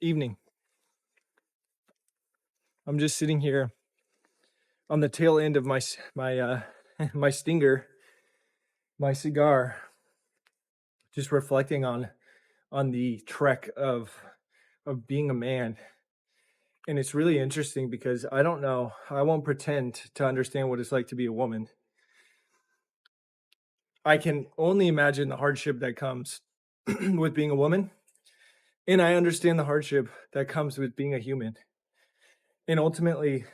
Evening. I'm just sitting here on the tail end of my my stinger, my cigar, just reflecting on the trek of being a man. And it's really interesting because I don't know, I won't pretend to understand what it's like to be a woman. I can only imagine the hardship that comes with being a woman, and I understand the hardship that comes with being a human. And ultimately,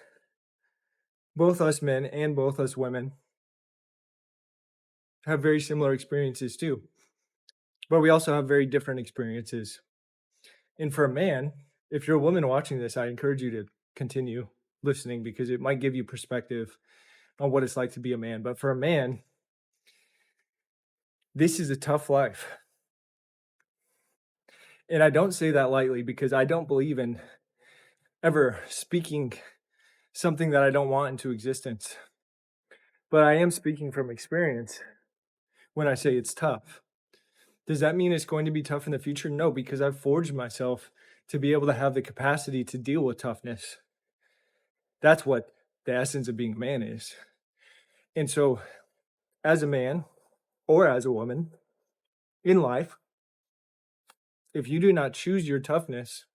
both us men and both us women have very similar experiences too, but we also have very different experiences. And for a man, if you're a woman watching this, I encourage you to continue listening because it might give you perspective on what it's like to be a man. But for a man, this is a tough life. And I don't say that lightly because I don't believe in ever speaking something that I don't want into existence. But I am speaking from experience when I say it's tough. Does that mean it's going to be tough in the future? No, because I've forged myself to be able to have the capacity to deal with toughness. That's what the essence of being a man is. And so, as a man or as a woman in life, if you do not choose your toughness,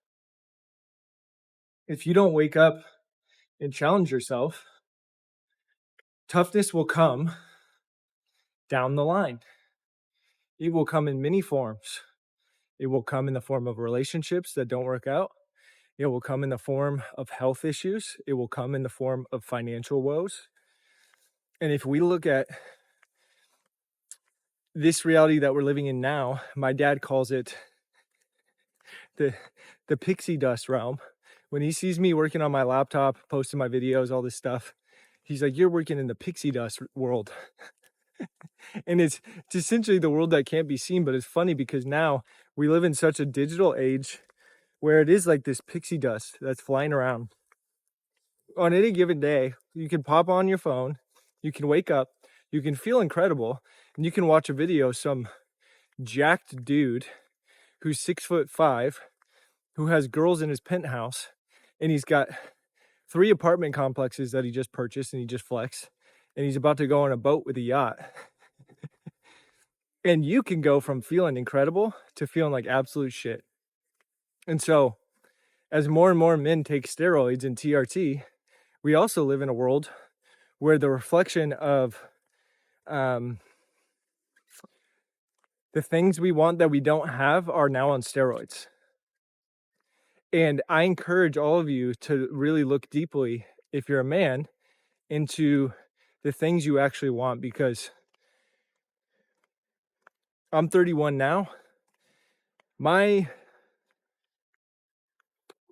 if you don't wake up and challenge yourself, toughness will come down the line. It will come in many forms. It will come in the form of relationships that don't work out. It will come in the form of health issues. It will come in the form of financial woes. And if we look at this reality that we're living in now, my dad calls it the pixie dust realm. When he sees me working on my laptop, posting my videos, all this stuff, he's like, "You're working in the pixie dust world." And it's essentially the world that can't be seen, but it's funny because now we live in such a digital age where it is like this pixie dust that's flying around. On any given day, you can pop on your phone, you can wake up, you can feel incredible, and you can watch a video of some jacked dude who's 6'5", who has girls in his penthouse, and he's got 3 apartment complexes that he just purchased and he just flexed, and he's about to go on a boat with a yacht. And you can go from feeling incredible to feeling like absolute shit. And so, as more and more men take steroids and TRT, we also live in a world where the reflection of the things we want that we don't have are now on steroids. And I encourage all of you to really look deeply, if you're a man, into the things you actually want, because I'm 31 now.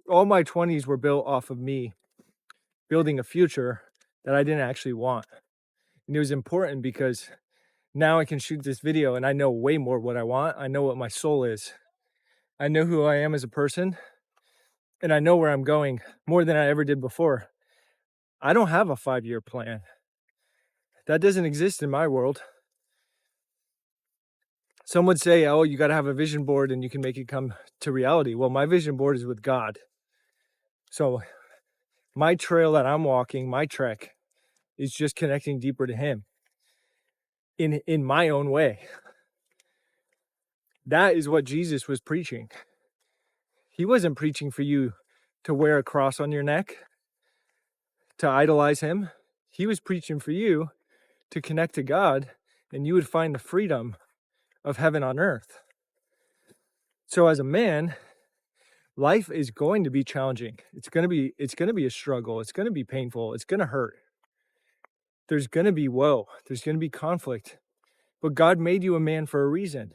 All my 20s were built off of me building a future that I didn't actually want. And it was important because now I can shoot this video and I know way more what I want. I know what my soul is. I know who I am as a person, and I know where I'm going more than I ever did before. I don't have a 5-year plan. That doesn't exist in my world. Some would say, oh, you got to have a vision board and you can make it come to reality. Well, my vision board is with God. So my trail that I'm walking, my trek, is just connecting deeper to Him in my own way. That is what Jesus was preaching. He wasn't preaching for you to wear a cross on your neck, to idolize Him. He was preaching for you to connect to God, and you would find the freedom of heaven on earth. So as a man, life is going to be challenging. It's going to be a struggle. It's going to be painful. It's going to hurt. There's going to be woe. There's going to be conflict. But God made you a man for a reason.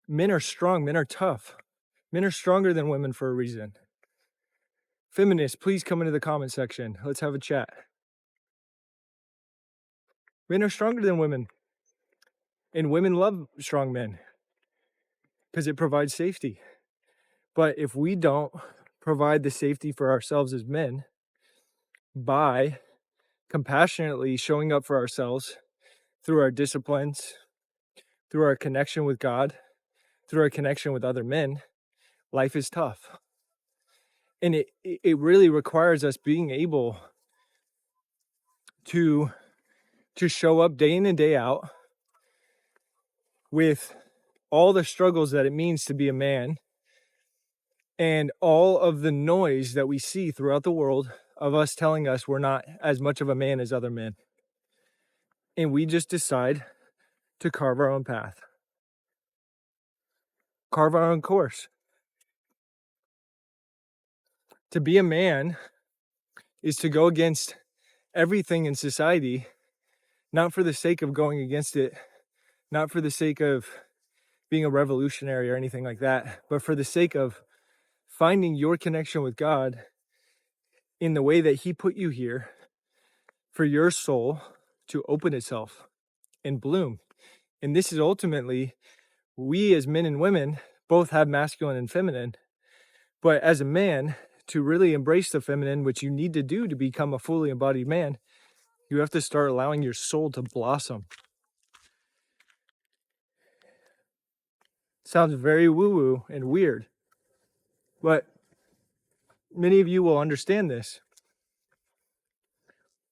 Men are strong. Men are tough. Men are stronger than women for a reason. Feminists, please come into the comment section. Let's have a chat. Men are stronger than women. And women love strong men because it provides safety. But if we don't provide the safety for ourselves as men by compassionately showing up for ourselves through our disciplines, through our connection with God, through our connection with other men, life is tough. And it really requires us being able to show up day in and day out with all the struggles that it means to be a man and all of the noise that we see throughout the world of us telling us we're not as much of a man as other men. And we just decide to carve our own path, carve our own course. To be a man is to go against everything in society, not for the sake of going against it, not for the sake of being a revolutionary or anything like that, but for the sake of finding your connection with God in the way that He put you here for your soul to open itself and bloom. And this is ultimately, we as men and women both have masculine and feminine, but as a man, to really embrace the feminine, which you need to do to become a fully embodied man, you have to start allowing your soul to blossom. Sounds very woo-woo and weird, but many of you will understand this.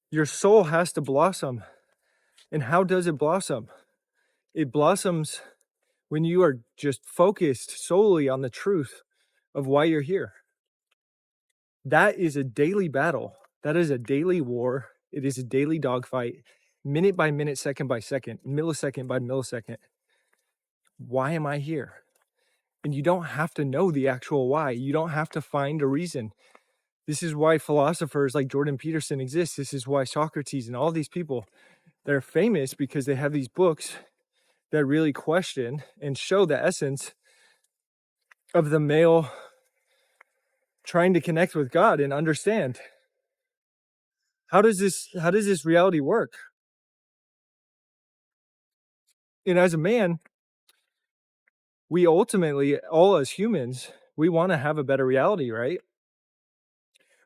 Your soul has to blossom. And how does it blossom? It blossoms when you are just focused solely on the truth of why you're here. That is a daily battle. That is a daily war. It is a daily dogfight, minute by minute, second by second, millisecond by millisecond. Why am I here? And you don't have to know the actual why. You don't have to find a reason. This is why philosophers like Jordan Peterson exist. This is why Socrates and all these people, they're famous because they have these books that really question and show the essence of the male trying to connect with God and understand how does this reality work? And as a man, we ultimately, all as humans, we want to have a better reality, right?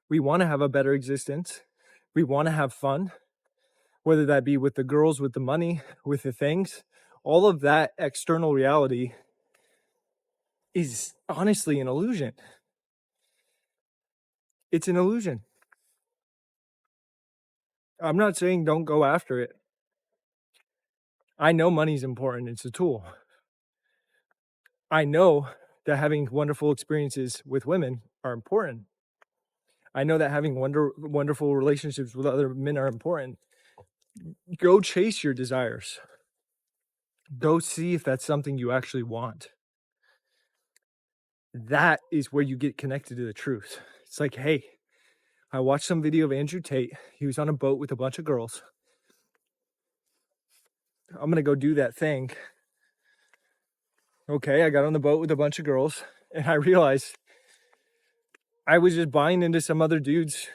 We want to have a better existence. We want to have fun, whether that be with the girls, with the money, with the things. All of that external reality is honestly an illusion. It's an illusion. I'm not saying don't go after it. I know money's important. It's a tool. I know that having wonderful experiences with women are important. I know that having wonderful relationships with other men are important. Go chase your desires. Go see if that's something you actually want. That is where you get connected to the truth. It's like, hey, I watched some video of Andrew Tate. He was on a boat with a bunch of girls. I'm going to go do that thing. Okay, I got on the boat with a bunch of girls and I realized I was just buying into some other dude's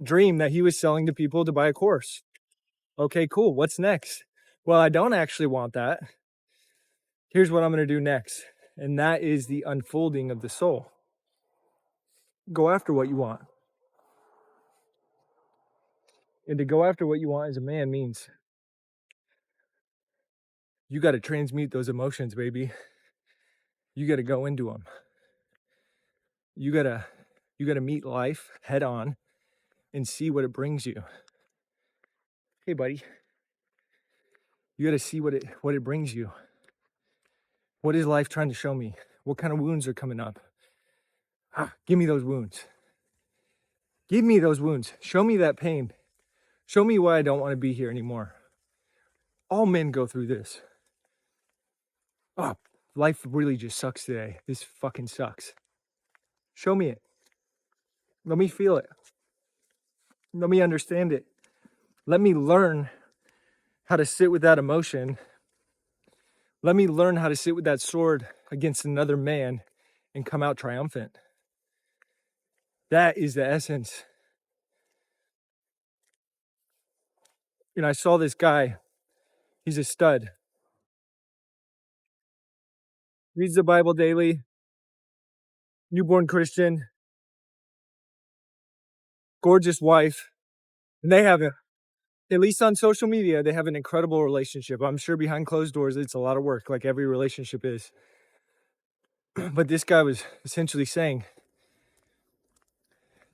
dream that he was selling to people to buy a course. Okay, cool. What's next? Well, I don't actually want that. Here's what I'm going to do next. And that is the unfolding of the soul. Go after what you want. And to go after what you want as a man means you got to transmute those emotions, baby. You got to go into them. You got to meet life head on and see what it brings you. Hey, buddy. You got to see what it brings you. What is life trying to show me? What kind of wounds are coming up? Give me those wounds. Give me those wounds. Show me that pain. Show me why I don't want to be here anymore. All men go through this. Oh, life really just sucks today. This fucking sucks. Show me it. Let me feel it. Let me understand it. Let me learn how to sit with that emotion. Let me learn how to sit with that sword against another man and come out triumphant. That is the essence. I saw this guy. He's a stud. Reads the Bible daily. Newborn Christian. Gorgeous wife. And they have, at least on social media, they have an incredible relationship. I'm sure behind closed doors, it's a lot of work, like every relationship is. But this guy was essentially saying,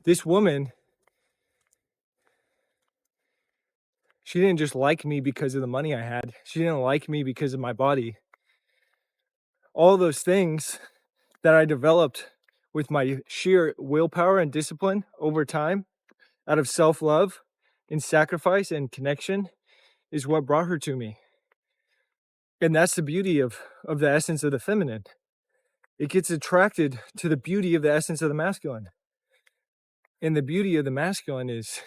this woman, she didn't just like me because of the money I had. She didn't like me because of my body. All those things that I developed with my sheer willpower and discipline over time, out of self-love and sacrifice and connection, is what brought her to me. And that's the beauty of the essence of the feminine. It gets attracted to the beauty of the essence of the masculine. And the beauty of the masculine is,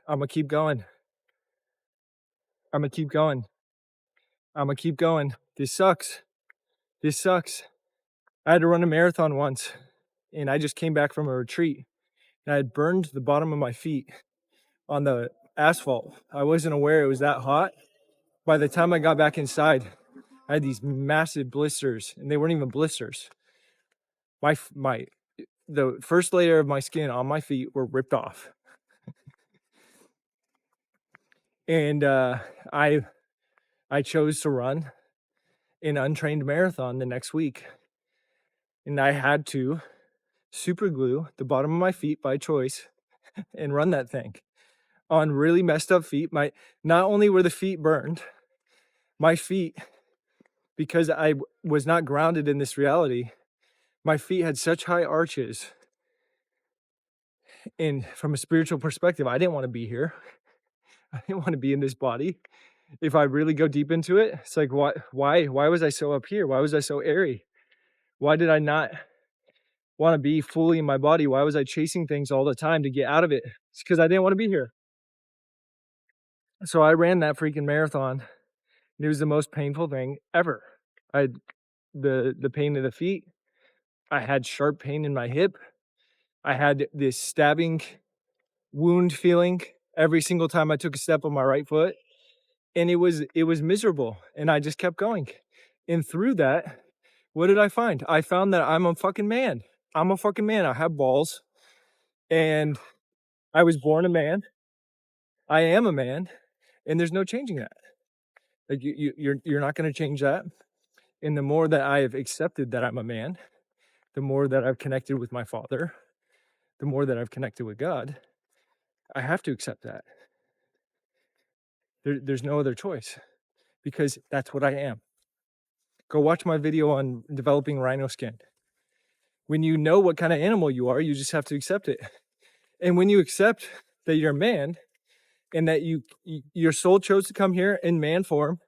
I'm gonna keep going. I'm gonna keep going. I'm gonna keep going. This sucks. This sucks. I had to run a marathon once, and I just came back from a retreat, and I had burned the bottom of my feet on the asphalt. I wasn't aware it was that hot. By the time I got back inside, I had these massive blisters, and they weren't even blisters. The first layer of my skin on my feet were ripped off. And I chose to run an untrained marathon the next week. And I had to super glue the bottom of my feet by choice and run that thing on really messed up feet. Not only were the feet burned, my feet, because I was not grounded in this reality, my feet had such high arches. And from a spiritual perspective, I didn't want to be here. I didn't want to be in this body. If I really go deep into it, it's like, why was I so up here? Why was I so airy? Why did I not want to be fully in my body? Why was I chasing things all the time to get out of it? It's because I didn't want to be here. So I ran that freaking marathon. It was the most painful thing ever. I had the pain of the feet. I had sharp pain in my hip. I had this stabbing wound feeling every single time I took a step on my right foot. And it was miserable. And I just kept going. And through that, what did I find? I found that I'm a fucking man. I'm a fucking man. I have balls. And I was born a man. I am a man. And there's no changing that. Like you're not going to change that. And the more that I have accepted that I'm a man, the more that I've connected with my Father, the more that I've connected with God, I have to accept that. There's no other choice, because that's what I am. Go watch my video on developing rhino skin. When you know what kind of animal you are, you just have to accept it. And when you accept that you're a man, and that your soul chose to come here in man form,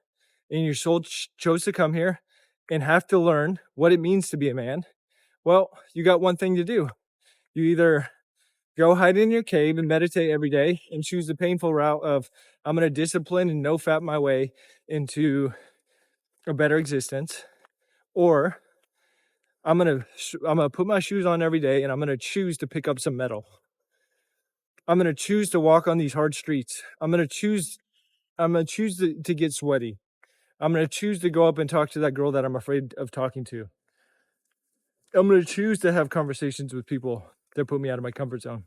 and your soul chose to come here and have to learn what it means to be a man, well, you got one thing to do. You either go hide in your cave and meditate every day and choose the painful route of, I'm going to discipline and no fat my way into a better existence, or I'm going to put my shoes on every day and I'm going to choose to pick up some metal. I'm going to choose to walk on these hard streets. I'm going to choose to get sweaty. I'm going to choose to go up and talk to that girl that I'm afraid of talking to. I'm going to choose to have conversations with people that put me out of my comfort zone.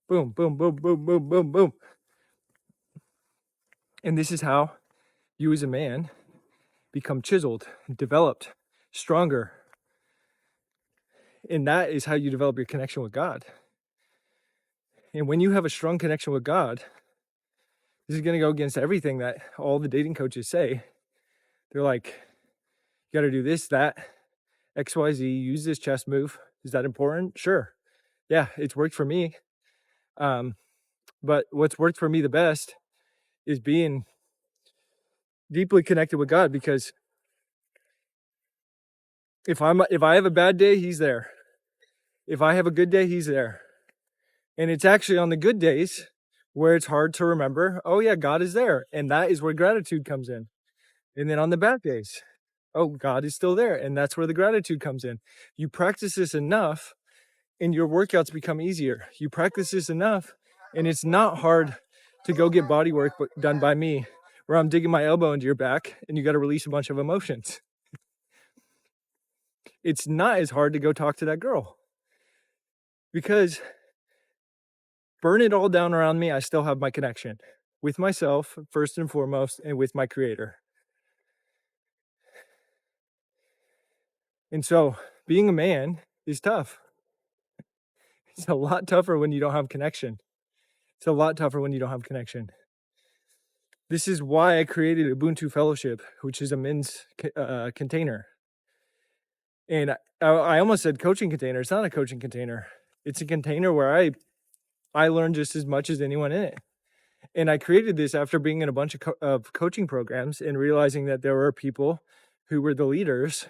Boom, boom, boom, boom, boom, boom, boom. And this is how you as a man become chiseled, developed, stronger. And that is how you develop your connection with God. And when you have a strong connection with God, this is going to go against everything that all the dating coaches say. They're like, you got to do this, that, XYZ, use this chest move. Is that important? Sure. Yeah, it's worked for me. But what's worked for me the best is being deeply connected with God, because if I have a bad day, he's there. If I have a good day, he's there. And it's actually on the good days where it's hard to remember, oh yeah, God is there. And that is where gratitude comes in. And then on the bad days, oh, God is still there. And that's where the gratitude comes in. You practice this enough and your workouts become easier. You practice this enough and it's not hard to go get body work done by me, where I'm digging my elbow into your back and you got to release a bunch of emotions. It's not as hard to go talk to that girl, because burn it all down around me, I still have my connection with myself first and foremost, and with my creator. And so being a man is tough. It's a lot tougher when you don't have connection. It's a lot tougher when you don't have connection. This is why I created Ubuntu Fellowship, which is a men's container. And I almost said coaching container. It's not a coaching container. It's a container where I learn just as much as anyone in it. And I created this after being in a bunch of coaching programs and realizing that there were people who were the leaders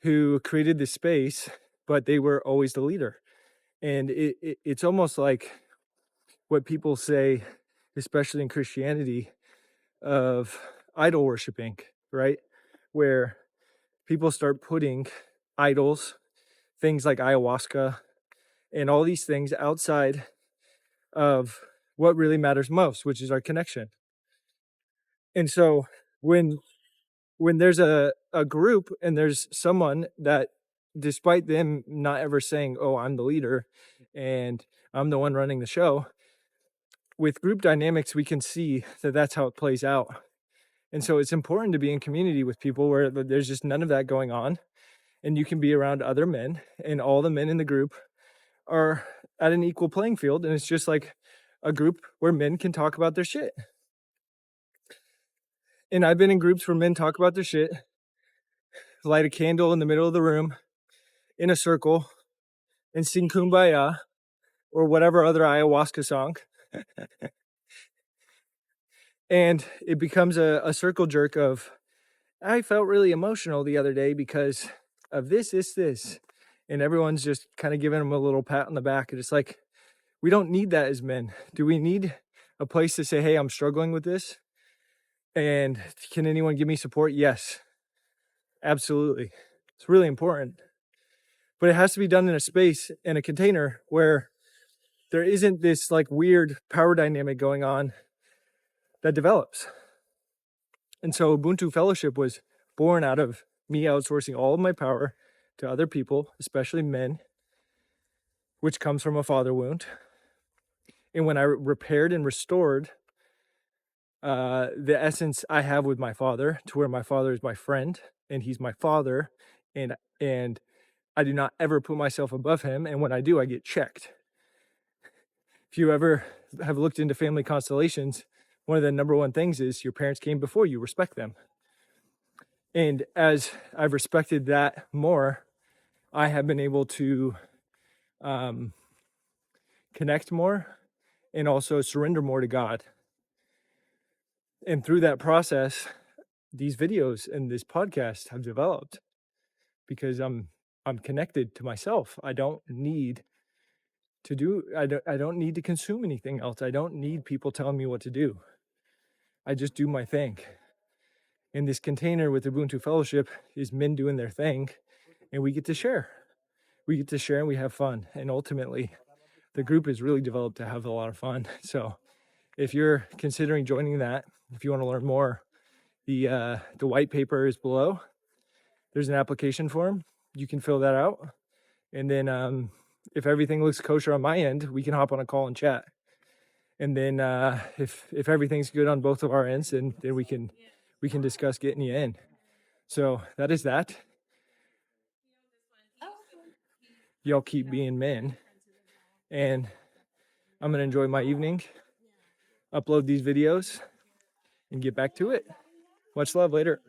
who created this space, but they were always the leader. And it's almost like what people say, especially in Christianity, of idol worshiping, right? Where people start putting idols, things like ayahuasca, and all these things outside of what really matters most, which is our connection. And so when there's a group and there's someone that, despite them not ever saying, oh, I'm the leader and I'm the one running the show, with group dynamics, we can see that that's how it plays out. And so it's important to be in community with people where there's just none of that going on. And you can be around other men, and all the men in the group are at an equal playing field. And it's just like a group where men can talk about their shit. And I've been in groups where men talk about their shit, light a candle in the middle of the room in a circle and sing Kumbaya or whatever other ayahuasca song. And it becomes a circle jerk of, I felt really emotional the other day because of this. And everyone's just kind of giving them a little pat on the back. And it's like, we don't need that as men. Do we need a place to say, hey, I'm struggling with this? And can anyone give me support? Yes, absolutely. It's really important. But it has to be done in a space, in a container where there isn't this like weird power dynamic going on that develops. And so Ubuntu Fellowship was born out of me outsourcing all of my power to other people, especially men, which comes from a father wound. And when I repaired and restored the essence I have with my father, to where my father is my friend and he's my father, and I do not ever put myself above him, and when I do, I get checked. If you ever have looked into family constellations, one of the number one things is your parents came before you, respect them. And as I've respected that more, I have been able to connect more and also surrender more to God. And through that process, these videos and this podcast have developed because I'm connected to myself. I don't need to consume anything else. I don't need people telling me what to do. I just do my thing. And this container with Ubuntu Fellowship is men doing their thing, and we get to share. We get to share and we have fun. And ultimately, the group is really developed to have a lot of fun. So if you're considering joining that, if you want to learn more, the white paper is below. There's an application form. You can fill that out. And then if everything looks kosher on my end, we can hop on a call and chat. And then if everything's good on both of our ends, then we can discuss getting you in. So that is that. Y'all keep being men. And I'm going to enjoy my evening, upload these videos, and get back to it. Much love. Later.